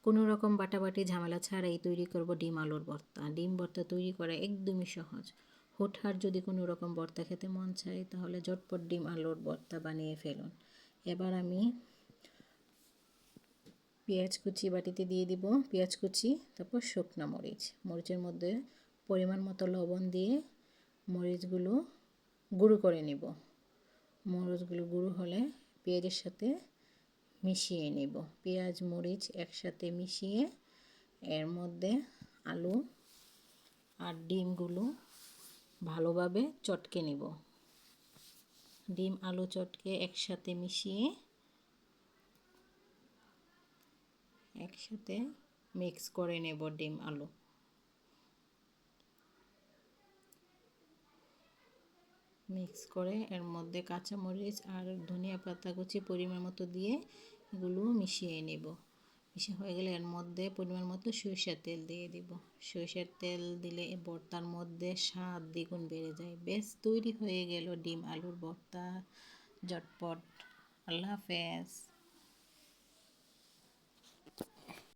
কোনো রকম বাটাবাটি ঝামেলা ছাড়াই তৈরি করব ডিম আলুর ভর্তা। ডিম ভর্তা তৈরি করা একদমই সহজ। হুটহাট যদি কোনো রকম ভর্তা খেতে মন চায় তাহলে ঝটপট ডিম আলুর ভর্তা বানিয়ে ফেলুন। এবার আমি পেঁয়াজ কুচি বাটিতে দিয়ে দিব, পেঁয়াজ কুচি, তারপর শুকনা মরিচ, মরিচের মধ্যে পরিমাণ মতো লবণ দিয়ে মরিচগুলো গুঁড়ো করে নিব। মরিচগুলো গুঁড়ো হলে পেঁয়াজের সাথে মিশিয়ে নেব। পেঁয়াজ মরিচ একসাথে মিশিয়ে এর মধ্যে আলু আর ডিমগুলো ভালোভাবে চটকে নেব। ডিম আলু চটকে একসাথে মিশিয়ে একসাথে মিক্স করে নেব ডিম আলু। মিক্স করে এর মধ্যে কাঁচামরিচ আর ধনিয়া পাতা কুচি পরিমাণ মতো দিয়ে এগুলো মিশিয়ে নেব। মিশিয়ে হয়ে গেলে এর মধ্যে পরিমাণ মতো সরিষার তেল দিয়ে দিব। সরিষার তেল দিলে ভর্তার মধ্যে স্বাদ দ্বিগুণ বেড়ে যায়। বেশ, তৈরি হয়ে গেল ডিম আলুর ভর্তা ঝটপট। আল্লাহ হাফেজ।